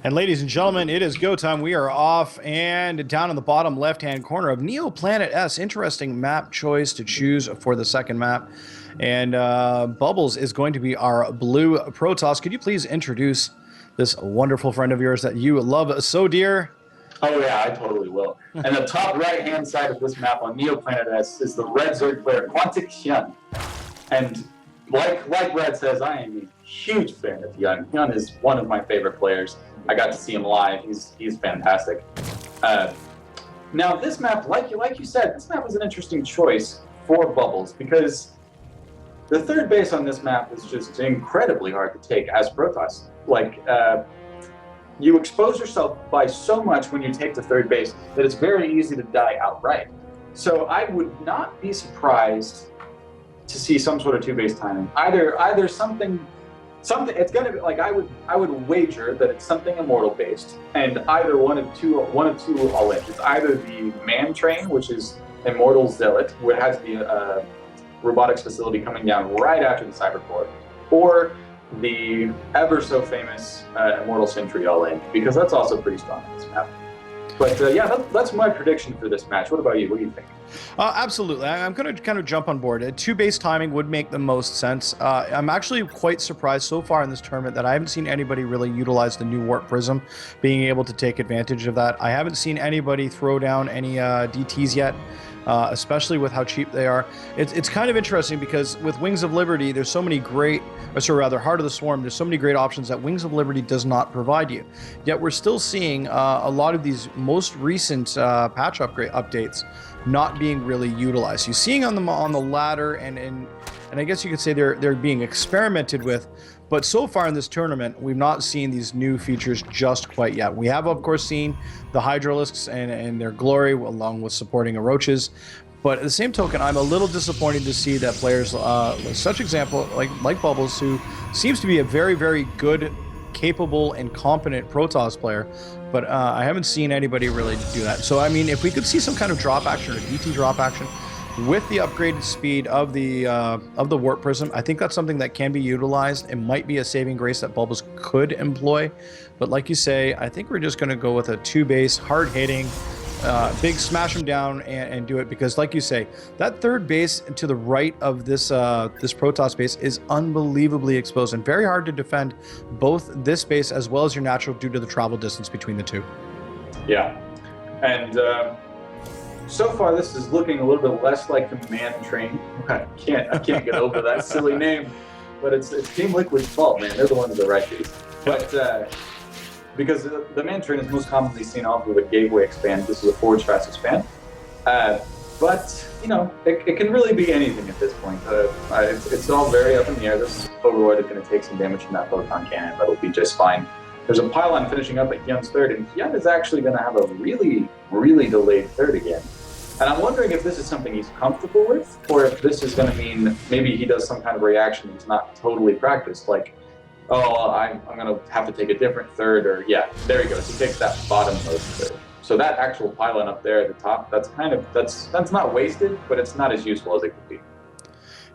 And ladies and gentlemen, it is go time. We are off and down in the bottom left-hand corner of Neo Planet S. Interesting map choice to choose for the second map. And Bubbles is going to be our blue Protoss. Could you please introduce this wonderful friend of yours that you love so dear? Oh yeah, I totally will. And the top right-hand side of this map on Neoplanet S is the red Zerg player Quantic Hyun. And like Red says, I am a huge fan of Hyun. Hyun is one of my favorite players. I got to see him live. He's fantastic. Now this map, like you said, this map was an interesting choice for Bubbles because the third base on this map is just incredibly hard to take as Protoss. You expose yourself by so much when you take the third base that it's very easy to die outright. So I would not be surprised to see some sort of two-base timing. Either something. It's gonna be like I would wager that it's something immortal based, and either one of two all in. It's either the man train, which is Immortal Zealot, where it has the robotics facility coming down right after the cyber core, or the ever so famous Immortal Sentry all in, because that's also pretty strong on this map. But yeah, that's my prediction for this match. What about you? What do you think? Absolutely. I'm going to kind of jump on board. Two-base timing would make the most sense. I'm actually quite surprised so far in this tournament that I haven't seen anybody really utilize the new Warp Prism, being able to take advantage of that. I haven't seen anybody throw down any DTs yet. Especially with how cheap they are. It's kind of interesting because with Wings of Liberty, there's so many great, or rather, Heart of the Swarm, there's so many great options that Wings of Liberty does not provide you. Yet we're still seeing a lot of these most recent patch updates not being really utilized. You're seeing on the ladder, and I guess you could say they're being experimented with. But so far in this tournament, we've not seen these new features just quite yet. We have, of course, seen the Hydralisks and their glory, along with supporting Oroches. But at the same token, I'm a little disappointed to see that players, such example, like Bubbles, who seems to be a very, very good, capable, and competent Protoss player, but I haven't seen anybody really do that. So, I mean, if we could see some kind of drop action or DT drop action, with the upgraded speed of the Warp Prism, I think that's something that can be utilized. It might be a saving grace that Bubbles could employ, but like you say, I think we're just going to go with a two-base, hard-hitting, big smash them down and do it, because like you say, that third base to the right of this this Protoss base is unbelievably exposed and very hard to defend, both this base as well as your natural, due to the travel distance between the two. Yeah, and so far, this is looking a little bit less like the Man Train. I can't get over that silly name, but it's Team Liquid's fault, man. They're the ones that write these. But because the Man Train is most commonly seen off of a gateway expand. This is a forward fast expand. But you know, it can really be anything at this point. It's all very up in the air. This Overlord is going to take some damage from that photon cannon, but it'll be just fine. There's a pylon finishing up at Hyun's third, and Hyun is actually going to have a really, really delayed third again. And I'm wondering if this is something he's comfortable with, or if this is going to mean maybe he does some kind of reaction he's not totally practiced, like, oh, I'm going to have to take a different third, or yeah, there he goes. He takes that bottommost third. So that actual pylon up there at the top, that's not wasted, but it's not as useful as it could be.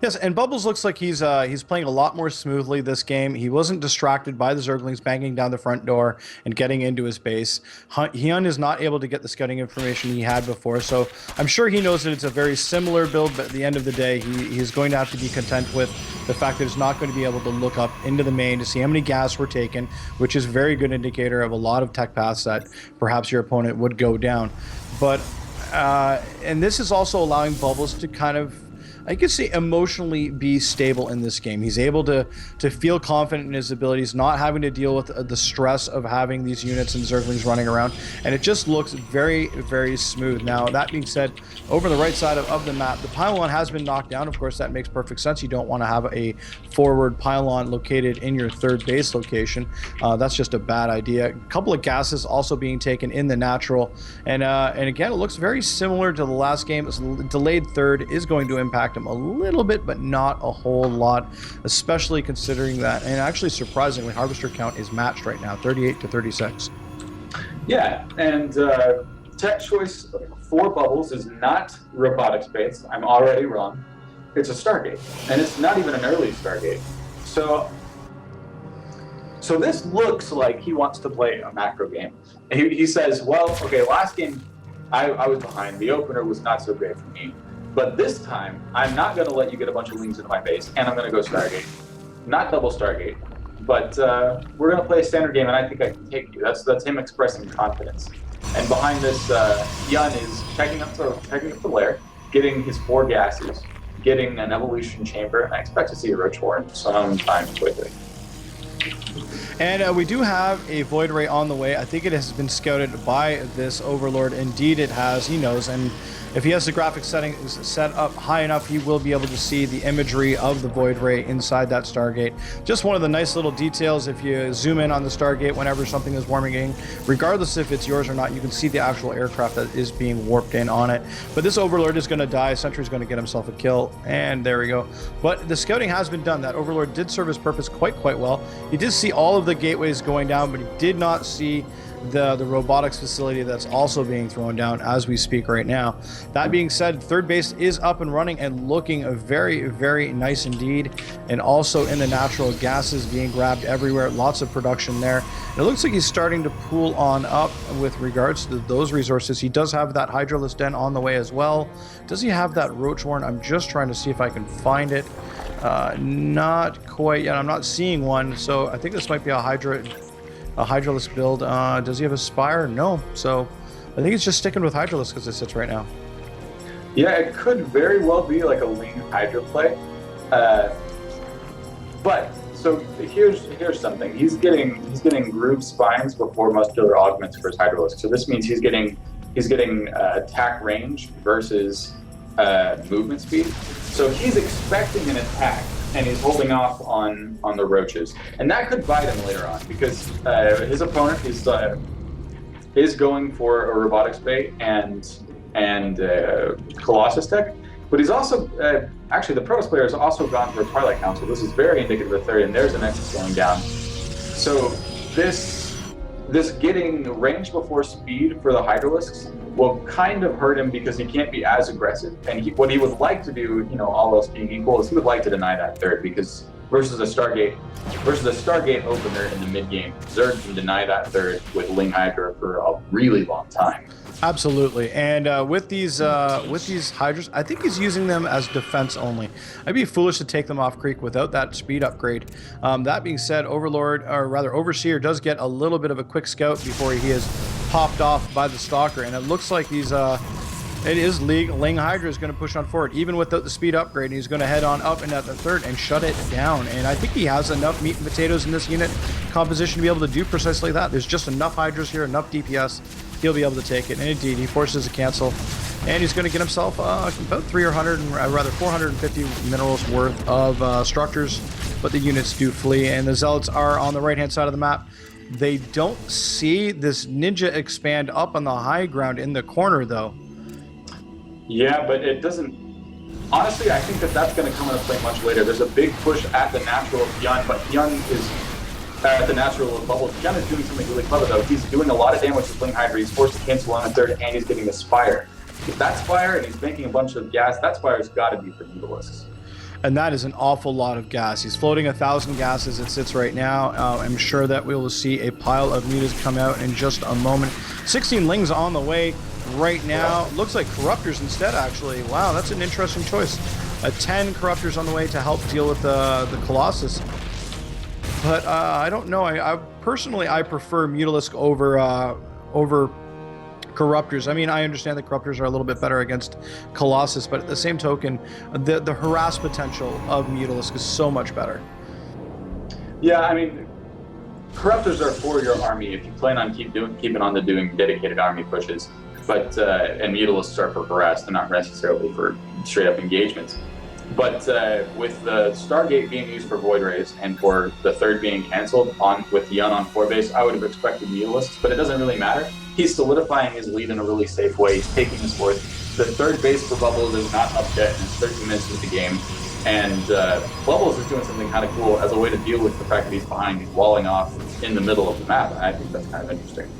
Yes, and Bubbles looks like he's playing a lot more smoothly this game. He wasn't distracted by the Zerglings banging down the front door and getting into his base. Hyun is not able to get the scouting information he had before, so I'm sure he knows that it's a very similar build, but at the end of the day, he's going to have to be content with the fact that he's not going to be able to look up into the main to see how many gas were taken, which is a very good indicator of a lot of tech paths that perhaps your opponent would go down. But, and this is also allowing Bubbles to kind of, I could say, emotionally be stable in this game. He's able to feel confident in his abilities, not having to deal with the stress of having these units and Zerglings running around, and it just looks very, very smooth. Now, that being said, over the right side of the map, the pylon has been knocked down. Of course, that makes perfect sense. You don't want to have a forward pylon located in your third base location. That's just a bad idea. A couple of gases also being taken in the natural, and again, it looks very similar to the last game. It's delayed third is going to impact him a little bit, but not a whole lot, especially considering that, and actually surprisingly, harvester count is matched right now, 38 to 36. Yeah, and tech choice for Bubbles is not robotics based. I'm already wrong. It's a Stargate, and it's not even an early Stargate. So So this looks like he wants to play a macro game. He says, well, okay, last game I was behind. The opener was not so great for me. But this time, I'm not going to let you get a bunch of wings into my base, and I'm going to go Stargate. Not double Stargate, but we're going to play a standard game, and I think I can take you. That's him expressing confidence. And behind this, Hyun is checking up the lair, getting his 4 gases, getting an evolution chamber, and I expect to see a Roach Warren sometime quickly. And we do have a Void Ray on the way. I think it has been scouted by this Overlord. Indeed, it has. He knows. And if he has the graphics settings set up high enough, he will be able to see the imagery of the Void Ray inside that Stargate. Just one of the nice little details. If you zoom in on the Stargate whenever something is warming in, regardless if it's yours or not, you can see the actual aircraft that is being warped in on it. But this Overlord is going to die. Sentry's going to get himself a kill. And there we go. But the scouting has been done. That Overlord did serve his purpose quite well. He did see all of the gateways going down, but he did not see the robotics facility that's also being thrown down as we speak right now. That being said, third base is up and running and looking very nice indeed, and also in the natural gases being grabbed everywhere. Lots of production there. And it looks like he's starting to pool on up with regards to those resources. He does have that Hydralisk Den on the way as well. Does he have that Roach Warren? I'm just trying to see if I can find it. Not quite yet. I'm not seeing one, so I think this might be a Hydralisk build. Does he have a Spire? No. So I think he's just sticking with Hydralisk as it sits right now. Yeah, it could very well be like a Ling Hydra play. But so here's something. He's getting groove spines before muscular augments for his Hydralisk. So this means he's getting attack range versus movement speed. So he's expecting an attack, and he's holding off on the roaches, and that could bite him later on because his opponent is going for a robotics bait and Colossus tech, but he's also actually the Protoss player has also gone for a Twilight Council. This is very indicative of third, and there's an Nexus going down. So this getting range before speed for the Hydralisks will kind of hurt him because he can't be as aggressive. And what he would like to do, all else being equal, is he would like to deny that third because versus a Stargate opener in the mid game, Zerg can deny that third with Ling Hydra for a really long time. Absolutely, and with these Hydras, I think he's using them as defense only. I'd be foolish to take them off creek without that speed upgrade. That being said, Overseer does get a little bit of a quick scout before he is popped off by the Stalker, and it looks like Ling Hydra is going to push on forward, even without the speed upgrade, and he's going to head on up into the third and shut it down. And I think he has enough meat and potatoes in this unit composition to be able to do precisely that. There's just enough Hydras here, enough DPS. He'll be able to take it, and indeed, he forces a cancel, and he's going to get himself about 450 minerals worth of structures, but the units do flee, and the Zealots are on the right-hand side of the map. They don't see this Ninja expand up on the high ground in the corner, though. Yeah, but it doesn't... Honestly, I think that's going to come into play much later. There's a big push at the natural of Hyun, but Hyun is... at the natural of bubbles. Hyun is doing something really clever, though. He's doing a lot of damage with Ling Hydra. He's forced to cancel on a third, and he's getting the Spire. If that's Spire, and he's making a bunch of gas, that Spire's got to be for Mutalisks. And that is an awful lot of gas. He's floating 1,000 gas as it sits right now. I'm sure that we will see a pile of mutas come out in just a moment. 16 Lings on the way right now. Looks like Corruptors instead, actually. Wow, that's an interesting choice. 10 Corruptors on the way to help deal with the Colossus. But I don't know. I personally prefer Mutalisk over Corruptors. I mean, I understand that Corruptors are a little bit better against Colossus, but at the same token, the harass potential of Mutalisk is so much better. Yeah, I mean, Corruptors are for your army if you plan on keeping on to doing dedicated army pushes, but and Mutalisks are for harass. They're not necessarily for straight up engagements. But with the Stargate being used for Void Rays and for the third being canceled with Hyun on 4 base, I would have expected Mutalisks, but it doesn't really matter. He's solidifying his lead in a really safe way. He's taking his fourth. The third base for Bubbles is not up yet, and it's 13 minutes into the game. And Bubbles is doing something kind of cool as a way to deal with the fact that he's behind. He's walling off in the middle of the map, and I think that's kind of interesting.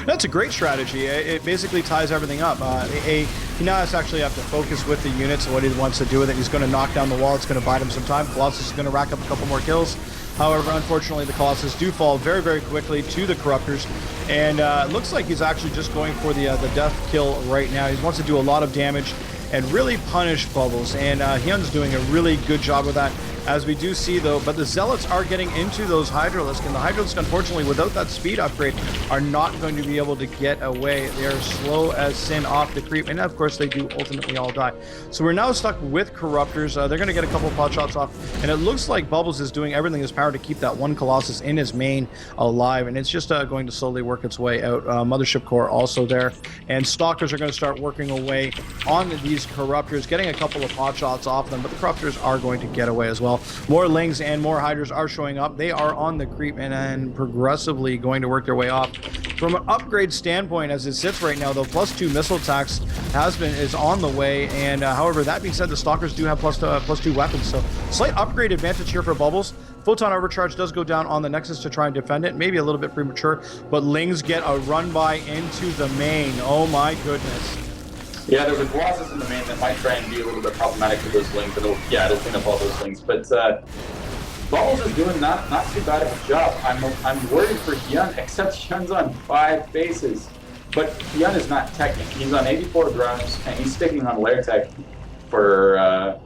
That's a great strategy. It basically ties everything up. He now has to actually have to focus with the units and what he wants to do with it. He's going to knock down the wall. It's going to bide him some time. Colossus is going to rack up a couple more kills. However, unfortunately, the Colossus do fall very, very quickly to the Corruptors. And it looks like he's actually just going for the death kill right now. He wants to do a lot of damage and really punish Bubbles. And Hyun's doing a really good job with that, as we do see, though. But the Zealots are getting into those Hydralisk, and the Hydralisk, unfortunately, without that speed upgrade, are not going to be able to get away. They are slow as sin off the creep, and of course, they do ultimately all die. So we're now stuck with Corruptors. They're going to get a couple of pot shots off, and it looks like Bubbles is doing everything in his power to keep that one Colossus in his main alive, and it's just going to slowly work its way out. Mothership Core also there, and Stalkers are going to start working away on these Corruptors, getting a couple of pot shots off them, but the Corruptors are going to get away as well. More Lings and more Hydras are showing up. They are on the creep and progressively going to work their way off. From an upgrade standpoint, as it sits right now, the +2 missile attacks is on the way, and however, that being said, the Stalkers do have +2 weapons, so slight upgrade advantage here for Bubbles. Photon Overcharge does go down on the Nexus to try and defend it, maybe a little bit premature, but Lings get a run by into the main. Oh my goodness. Yeah, there's a Colossus in the main that might try and be a little bit problematic for those Lings, but it'll clean up all those Lings. But Bubbles is doing not too bad of a job. I'm worried for Hyun, except Hyun's on 5 bases. But Hyun is not teching. He's on 84 drones, and he's sticking on lair tech for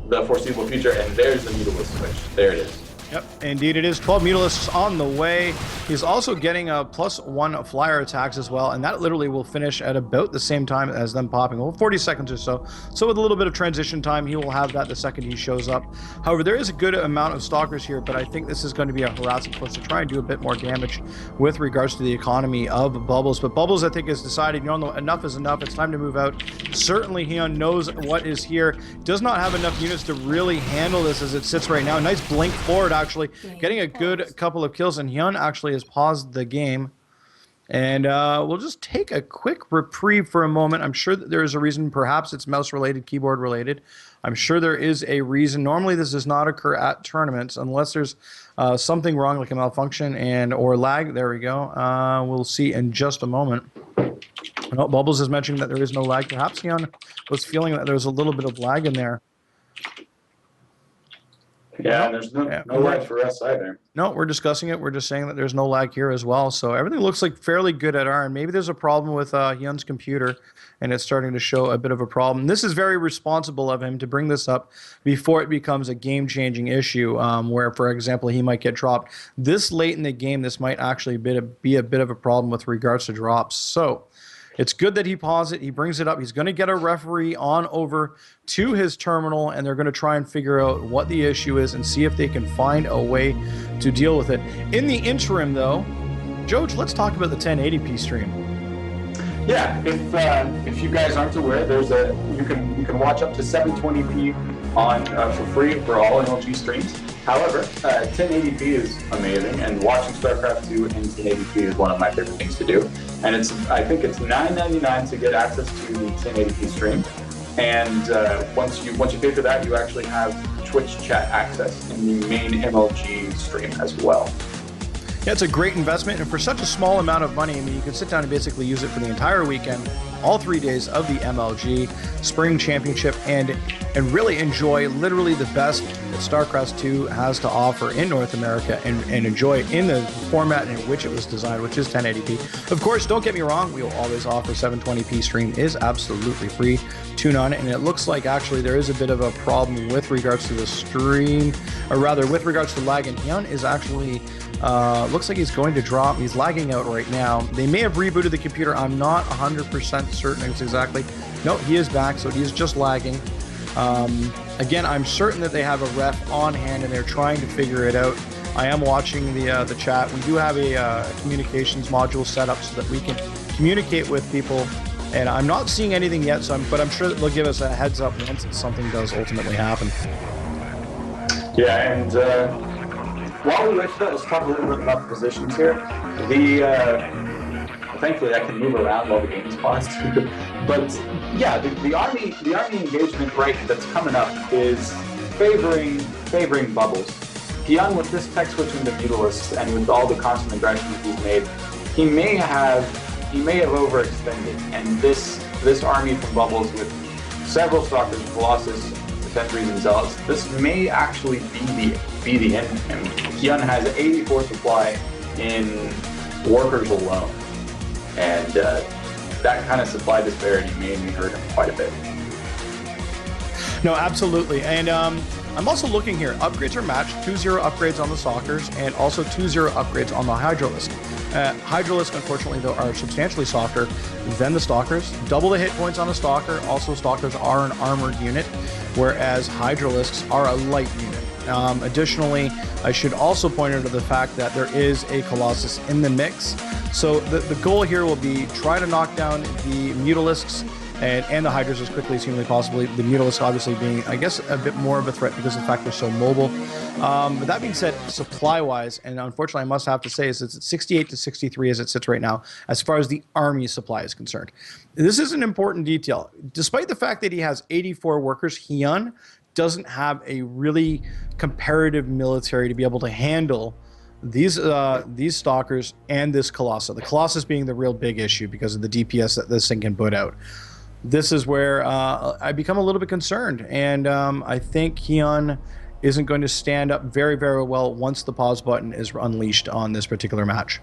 the foreseeable future, and there's the Mutalisk switch. There it is. Yep, indeed it is. 12 Mutalisks on the way. He's also getting a +1 flyer attacks as well, and that literally will finish at about the same time as them popping. Well, 40 seconds or so. So with a little bit of transition time, he will have that the second he shows up. However, there is a good amount of Stalkers here, but I think this is going to be a harassing push to try and do a bit more damage with regards to the economy of Bubbles. But Bubbles, I think, has decided, you know, enough is enough. It's time to move out. Certainly, Hyun knows what is here. Does not have enough units to really handle this as it sits right now. Nice blink forward, actually, getting a good couple of kills, and Hyun actually has paused the game. And we'll just take a quick reprieve for a moment. I'm sure that there is a reason. Perhaps it's mouse related, keyboard related. I'm sure there is a reason. Normally this does not occur at tournaments unless there's something wrong, like a malfunction or lag. There we go. We'll see in just a moment. Oh, Bubbles is mentioning that there is no lag. Perhaps Hyun was feeling that there was a little bit of lag in there. Yeah, and there's no lag for us either. No, we're discussing it. We're just saying that there's no lag here as well. So everything looks like fairly good at our end. Maybe there's a problem with Hyun's computer, and it's starting to show a bit of a problem. This is very responsible of him to bring this up before it becomes a game-changing issue, where, for example, he might get dropped. This late in the game, this might actually be a bit of a problem with regards to drops. So it's good that he paused it. He brings it up. He's going to get a referee on over to his terminal, and they're going to try and figure out what the issue is and see if they can find a way to deal with it. In the interim, though, Joj, let's talk about the 1080p stream. Yeah, if you guys aren't aware, you can watch up to 720p on for free for all MLG streams. However, 1080p is amazing, and watching StarCraft 2 in 1080p is one of my favorite things to do. And I think it's $9.99 to get access to the 1080p stream. And once you pay for that, you actually have Twitch chat access in the main MLG stream as well. Yeah, it's a great investment, and for such a small amount of money, I mean, you can sit down and basically use it for the entire weekend, all 3 days of the MLG Spring Championship, and really enjoy literally the best that StarCraft 2 has to offer in North America, and enjoy it in the format in which it was designed, which is 1080p. Of course, don't get me wrong, we will always offer 720p stream is absolutely free. Tune on it, and it looks like actually there is a bit of a problem with regards to the stream, or rather with regards to lag, and Hyun is actually looks like he's going to drop. He's lagging out right now. They may have rebooted the computer. I'm not 100% certain exactly. No, he is back, so he's just lagging. Again, I'm certain that they have a ref on hand and they're trying to figure it out. I am watching the chat. We do have a communications module set up so that we can communicate with people. And I'm not seeing anything yet, but I'm sure that they'll give us a heads up once something does ultimately happen. Yeah, and while we wait for that, let's talk a little bit about the positions here. Thankfully, I can move around while the game is paused. But yeah, the army engagement right that's coming up is favoring Bubbles. Hyun, with this tech switch into Mutalisk and with all the constant aggressions he's made, he may have overextended, and this army from Bubbles with several Stalkers, Colossus, 10 zealots, this may actually be the end. I mean, Hyun has 84 supply in workers alone, and that kind of supply disparity may hurt him quite a bit. No, absolutely. And I'm also looking here. Upgrades are matched. 2-0 upgrades on the Stalkers and also 2-0 upgrades on the Hydralisk. Hydralisk, unfortunately, though, are substantially softer than the Stalkers. Double the hit points on a Stalker. Also, Stalkers are an armored unit, whereas Hydralisks are a light unit. Additionally, I should also point out to the fact that there is a Colossus in the mix. So the goal here will be try to knock down the Mutalisks and the Hydras as quickly as humanly possible. The Mutalisks obviously being, I guess, a bit more of a threat because of the fact they're so mobile. But that being said, supply-wise, and unfortunately I must have to say, is it's 68 to 63 as it sits right now, as far as the army supply is concerned. This is an important detail. Despite the fact that he has 84 workers, Hyun doesn't have a really comparative military to be able to handle these Stalkers and this Colossus. The Colossus being the real big issue because of the DPS that this thing can put out. This is where I become a little bit concerned, and I think Hyun isn't going to stand up very, very well once the pause button is unleashed on this particular match.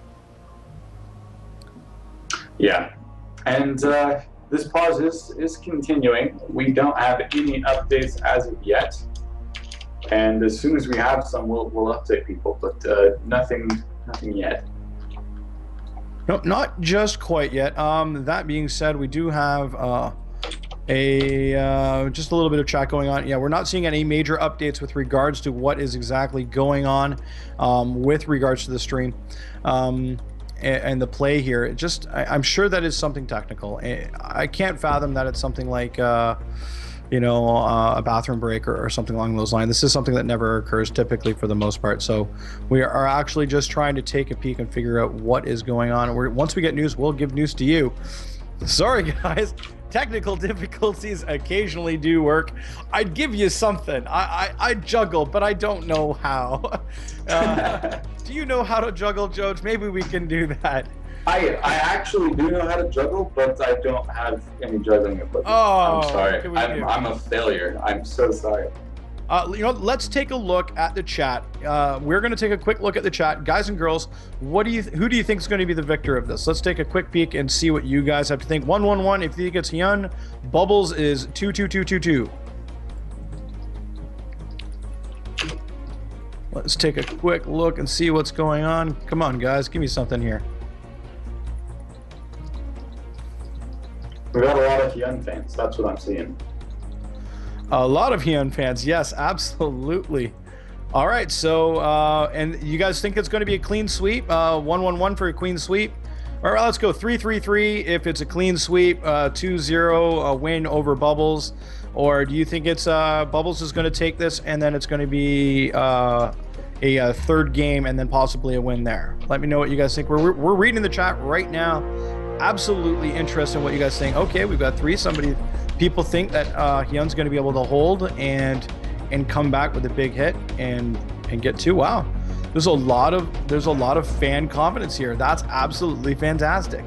Yeah, and this pause is continuing. We don't have any updates as of yet, and as soon as we have some, we'll update people, but nothing yet. No, not just quite yet. That being said, we do have just a little bit of chat going on. Yeah, we're not seeing any major updates with regards to what is exactly going on with regards to the stream and the play here. It just, I'm sure that is something technical. I can't fathom that it's something like a bathroom break or something along those lines. This is something that never occurs typically for the most part. So we are actually just trying to take a peek and figure out what is going on. Once we get news, we'll give news to you. Sorry, guys. Technical difficulties occasionally do work. I'd give you something. I juggle, but I don't know how. Do you know how to juggle, Jodes? Maybe we can do that. I actually do know how to juggle, but I don't have any juggling equipment. Oh, I'm sorry. I'm a failure. I'm so sorry. Let's take a look at the chat. We're going to take a quick look at the chat. Guys and girls, who do you think is going to be the victor of this? Let's take a quick peek and see what you guys have to think. 111 if you think it's Hyun. Bubbles is 22222. Let's take a quick look and see what's going on. Come on, guys. Give me something here. We got a lot of Hyun fans. That's what I'm seeing. A lot of Hyun fans. Yes, absolutely. All right. So, and you guys think it's going to be a clean sweep? 111 for a clean sweep. All right, let's go 3-3-3 if it's a clean sweep. 2-0 a win over Bubbles. Or do you think it's Bubbles is going to take this and then it's going to be a third game and then possibly a win there? Let me know what you guys think. We're reading the chat right now. Absolutely interested in what you guys think. Okay, we've got three. People think that Hyun's going to be able to hold and come back with a big hit and get two. Wow, there's a lot of fan confidence here. That's absolutely fantastic.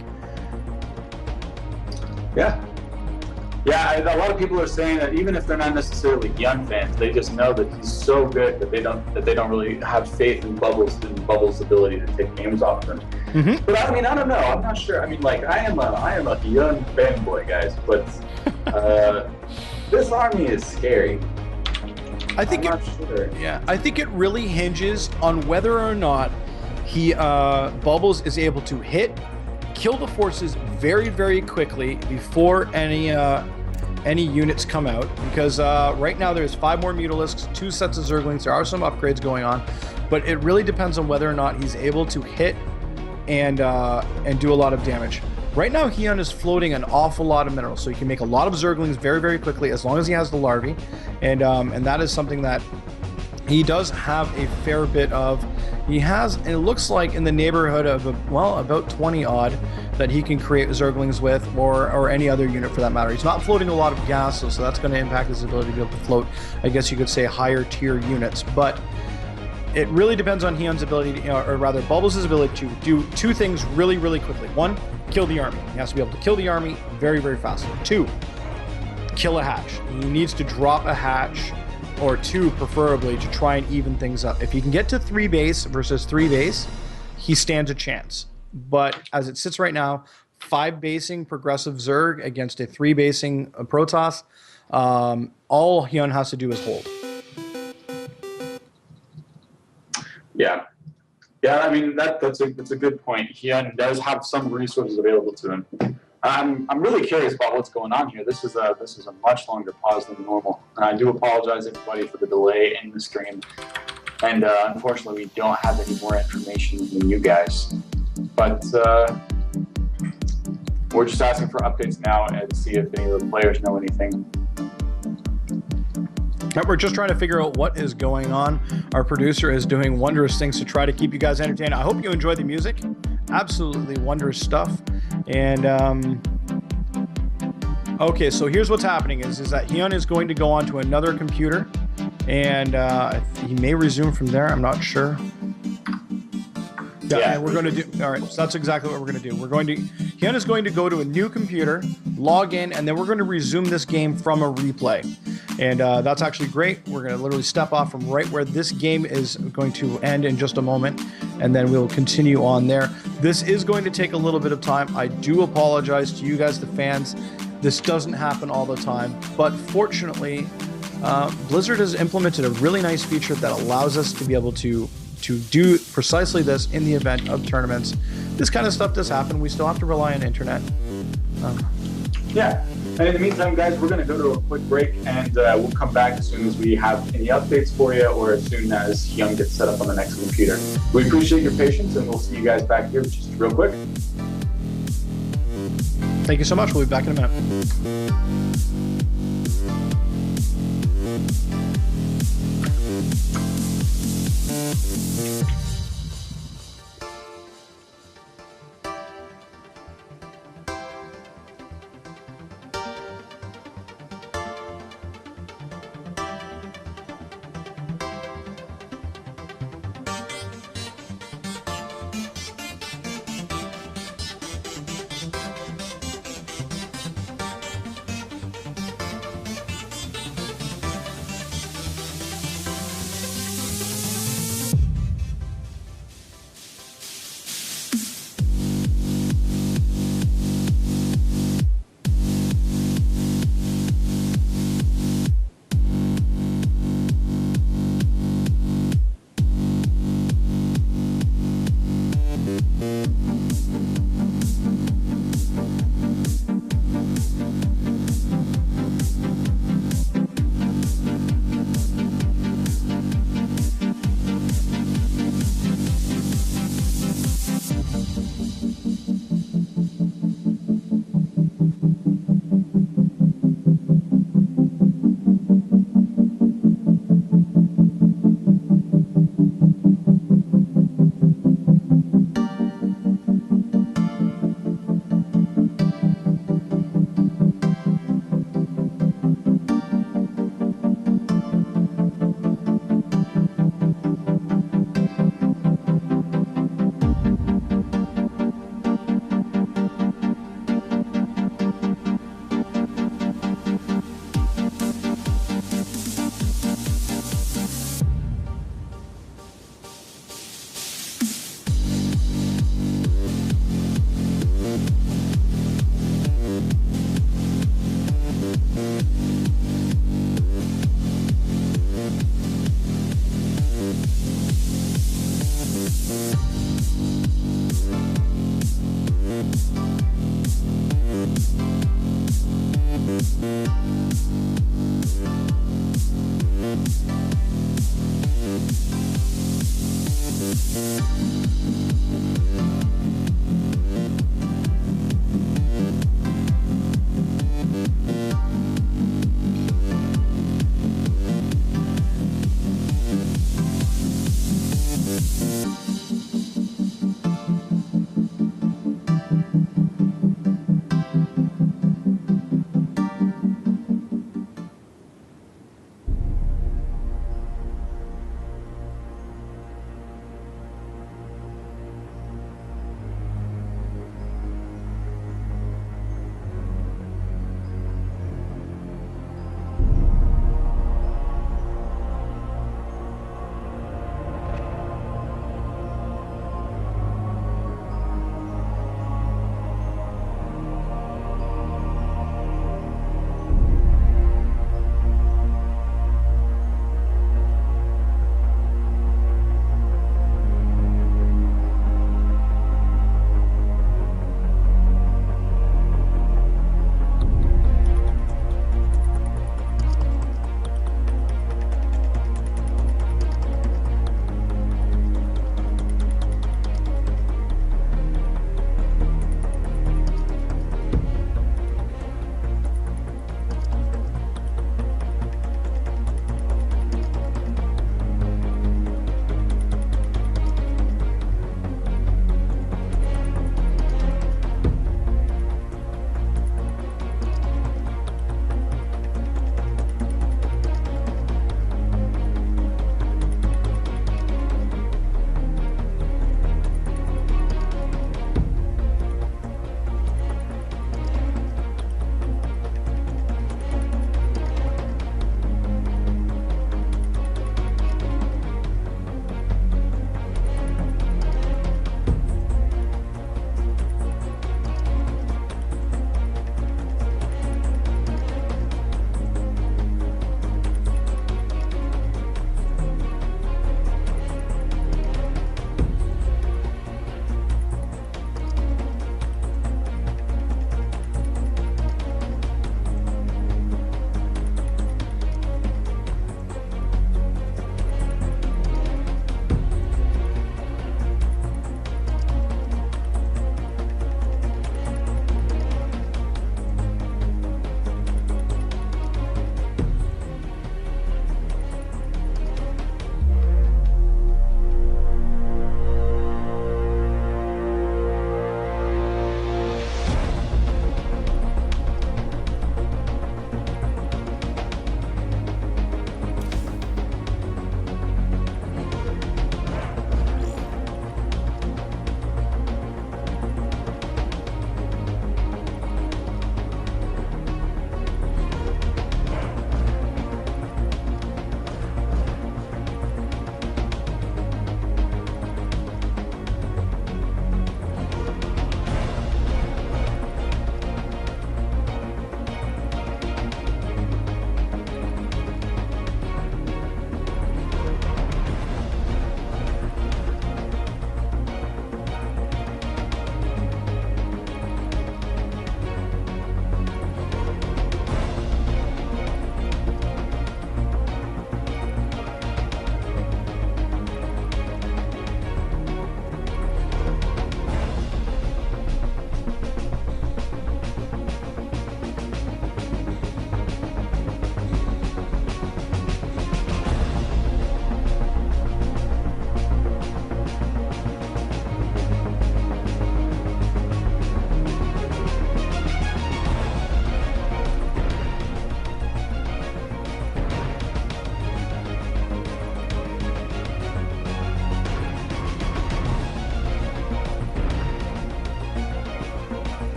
Yeah, a lot of people are saying that even if they're not necessarily Hyun fans, they just know that he's so good that they don't really have faith in Bubbles' ability to take games off them. Mm-hmm. But I mean, I don't know. I'm not sure. I mean, like I am a Hyun fanboy, guys, but this army is scary. I think I think it really hinges on whether or not Bubbles is able to kill the forces very, very quickly before any units come out, because right now there's 5 more Mutalisks, 2 sets of Zerglings. There are some upgrades going on, but it really depends on whether or not he's able to hit and do a lot of damage. Right now, Hyun is floating an awful lot of minerals, so he can make a lot of Zerglings very, very quickly as long as he has the larvae, and that is something that he does have a fair bit of. He has, it looks like, in the neighborhood of about 20 odd that he can create Zerglings with, or any other unit for that matter. He's not floating a lot of gas, so that's going to impact his ability to be able to float, I guess you could say, higher tier units. But it really depends on Hyun's ability, or rather Bubbles' ability to do 2 things really, really quickly. 1, kill the army. He has to be able to kill the army very, very fast. 2, kill a hatch. He needs to drop a hatch or two, preferably, to try and even things up. If he can get to 3 base versus 3 base, he stands a chance. But as it sits right now, 5 basing progressive Zerg against a 3 basing Protoss, all Hyun has to do is hold. Yeah. Yeah, I mean, that's a good point. Hyun does have some resources available to him. I'm really curious about what's going on here. This is a much longer pause than normal. And I do apologize, everybody, for the delay in the stream. And unfortunately, we don't have any more information than you guys. But we're just asking for updates now and see if any of the players know anything. We're just trying to figure out what is going on. Our producer is doing wondrous things to try to keep you guys entertained. I hope you enjoy the music. Absolutely wondrous stuff. And okay, so here's what's happening is that Hyun is going to go on to another computer, and he may resume from there. I'm not sure. Yeah, we're going to do. All right, so that's exactly what we're going to do. Hyun is going to go to a new computer, log in, and then we're going to resume this game from a replay. And that's actually great. We're going to literally step off from right where this game is going to end in just a moment, and then we'll continue on there. This is going to take a little bit of time. I do apologize to you guys, the fans. This doesn't happen all the time, but fortunately, Blizzard has implemented a really nice feature that allows us to be able to do precisely this in the event of tournaments. This kind of stuff does happen. We still have to rely on internet. Yeah. And in the meantime, guys, we're going to go to a quick break, and we'll come back as soon as we have any updates for you, or as soon as Hyun gets set up on the next computer. We appreciate your patience, and we'll see you guys back here just real quick. Thank you so much. We'll be back in a minute.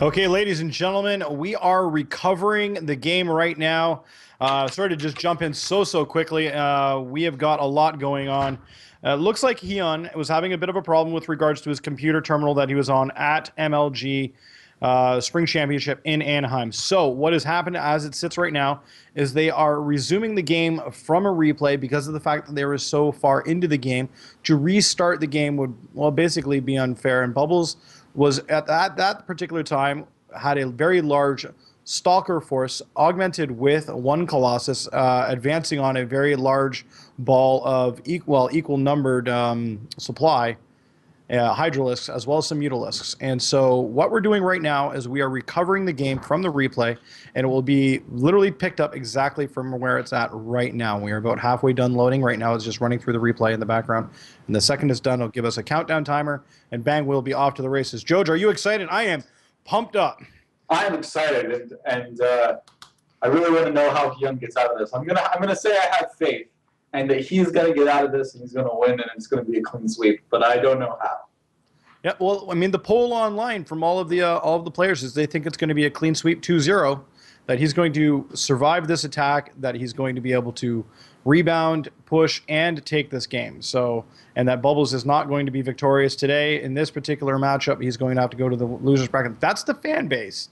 Okay, ladies and gentlemen, we are recovering the game right now. Sorry to just jump in so quickly. We have got a lot going on. Looks like Hyun was having a bit of a problem with regards to his computer terminal that he was on at MLG Spring Championship in Anaheim. So what has happened as it sits right now is they are resuming the game from a replay because of the fact that they were so far into the game. To restart the game would, well, basically be unfair. And Bubbles was at that particular time had a very large stalker force augmented with one Colossus advancing on a very large ball of equal numbered supply Hydralisks as well as some Mutalisks. And so what we're doing right now is we are recovering the game from the replay, and it will be literally picked up exactly from where it's at right now. We are about halfway done loading. Right now it's just running through the replay in the background. And the second it's done, it'll give us a countdown timer, and bang, we'll be off to the races. Jojo, are you excited? I am pumped up. I am excited, and I really want to know how Hyun gets out of this. I'm gonna say I have faith, and that he's gonna get out of this, and he's gonna win, and it's gonna be a clean sweep. But I don't know how. Yeah, well, I mean, the poll online from all of the players is they think it's going to be a clean sweep 2-0, that he's going to survive this attack, that he's going to be able to rebound, push, and take this game. So, and that Bubbles is not going to be victorious today in this particular matchup. He's going to have to go to the losers bracket. That's the fan base.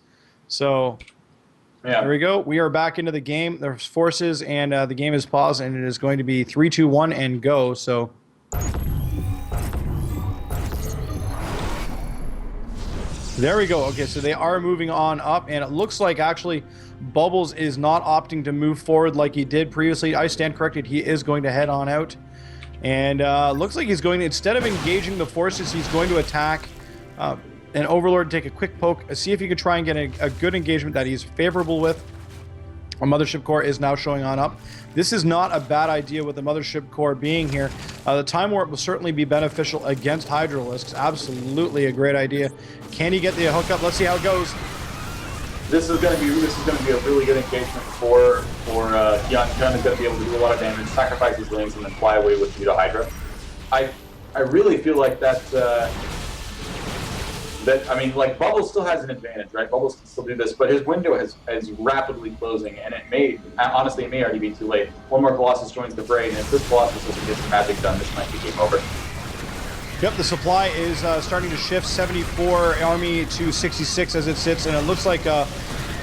So, yeah. There we go. We are back into the game. There's forces, and the game is paused, and it is going to be 3, 2, 1, and go. So. There we go. Okay, so they are moving on up, and it looks like actually Bubbles is not opting to move forward like he did previously. I stand corrected. He is going to head on out, and looks like he's going to, instead of engaging the forces, he's going to attack an Overlord, take a quick poke, see if he could try and get a good engagement that he's favorable with. Our Mothership Core is now showing on up. This is not a bad idea with the Mothership Core being here. The Time Warp will certainly be beneficial against Hydralisks. Absolutely a great idea. Can he get the hookup? Let's see how it goes. This is going to be a really good engagement for Hyun. Hyun is going to be able to do a lot of damage, sacrifice his lanes, and then fly away with Muto Hydra. I really feel like I mean, like, Bubbles still has an advantage, right? Bubbles can still do this, but his window is rapidly closing, and honestly, it may already be too late. One more Colossus joins the fray, and if this Colossus doesn't get some magic done, this might be game over. Yep, the supply is starting to shift 74 Army to 66 as it sits, and it looks like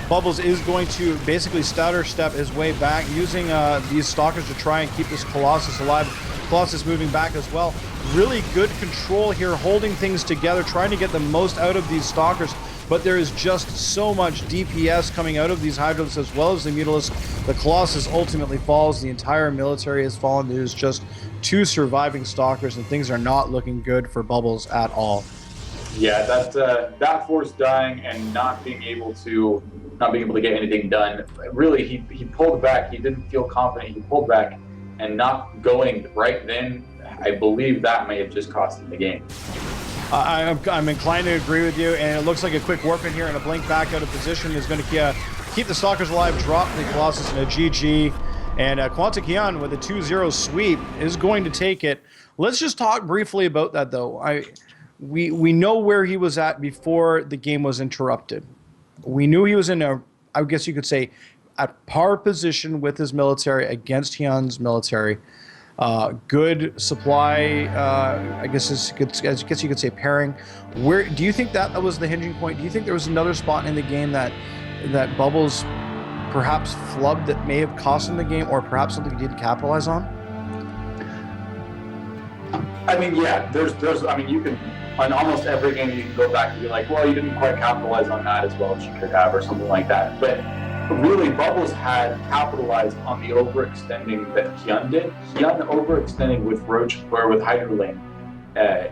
Bubbles is going to basically stutter step his way back, using these Stalkers to try and keep this Colossus alive. Colossus moving back as well. Really good control here, holding things together, trying to get the most out of these Stalkers, but there is just so much DPS coming out of these Hydralisks as well as the Mutalisks. The Colossus ultimately falls. The entire military has fallen. There's just 2 surviving Stalkers, and things are not looking good for Bubbles at all. Yeah, that force dying and not being able to get anything done. Really, he pulled back. He didn't feel confident. He pulled back, and not going right then, I believe that may have just cost him the game. I'm inclined to agree with you, and it looks like a quick warp in here and a blink back out of position is going to keep the Stalkers alive, drop the Colossus in a GG, and Quantic Hyun with a 2-0 sweep is going to take it. Let's just talk briefly about that, though. We know where he was at before the game was interrupted. We knew he was in I guess you could say, at par position with his military against Hyun's military. Good supply, I guess you could say pairing. Where do you think that was the hinging point? Do you think there was another spot in the game that Bubbles perhaps flubbed that may have cost him the game, or perhaps something he didn't capitalize on? I mean, yeah, I mean, you can, on almost every game, you can go back and be like, well, you didn't quite capitalize on that as well as you could have, or something like that. But really, Bubbles had capitalized on the overextending that Hyun did. Hyun overextending with Hydra Lane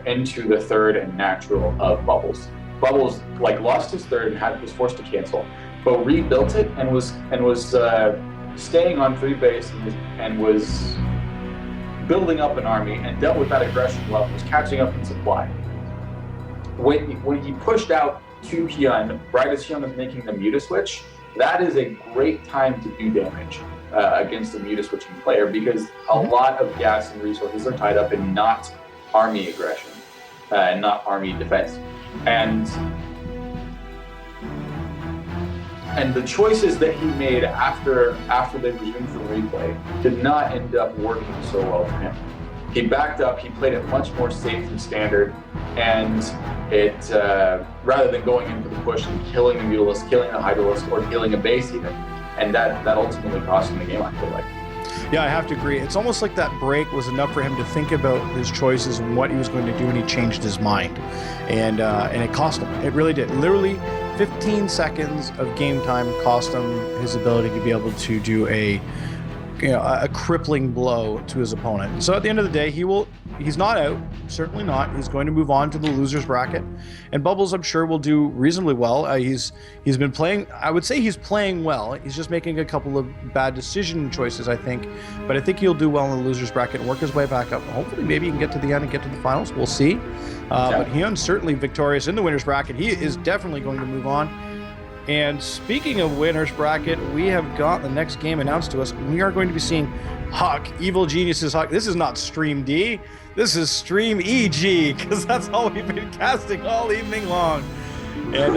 into the third and natural of Bubbles. Bubbles like lost his third and was forced to cancel, but rebuilt it and was staying on third base and was building up an army and dealt with that aggression well, was catching up in supply. When he pushed out to Hyun, right as Hyun was making the Muta switch, that is a great time to do damage against a Muta switching player, because a lot of gas and resources are tied up in not army aggression and not army defense. And the choices that he made after they resumed from replay did not end up working so well for him. He backed up, he played it much more safe and standard, and it rather than going in for the push and killing the Mutalist, killing the Hydralisk, or killing a base even. And that ultimately cost him the game, I feel like. Yeah, I have to agree. It's almost like that break was enough for him to think about his choices and what he was going to do, and he changed his mind. And it cost him. It really did. Literally 15 seconds of game time cost him his ability to be able to do a crippling blow to his opponent. And so at the end of the day, he's not out, certainly not. He's going to move on to the losers bracket, and Bubbles, I'm sure, will do reasonably well. He's been playing, I would say he's playing well. He's just making a couple of bad decision choices, I think, but I think he'll do well in the losers bracket and work his way back up. Hopefully maybe he can get to the end and get to the finals. We'll see. But Hyun's certainly victorious in the winners bracket. He is definitely going to move on. And speaking of winners bracket, we have got the next game announced to us. We are going to be seeing Huck, Evil Geniuses Huck. This is not Stream D. This is Stream EG, because that's all we've been casting all evening long. And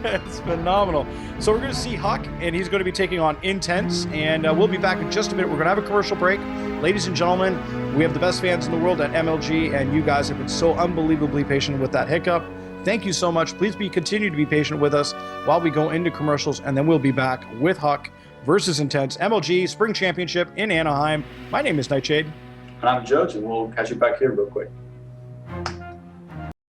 it's phenomenal. So we're going to see Huck, and he's going to be taking on Intense. And we'll be back in just a minute. We're going to have a commercial break. Ladies and gentlemen, we have the best fans in the world at MLG, and you guys have been so unbelievably patient with that hiccup. Thank you so much. Please continue to be patient with us while we go into commercials, and then we'll be back with Huck versus Intense MLG Spring Championship in Anaheim. My name is Nightshade. And I'm Judge, and we'll catch you back here real quick.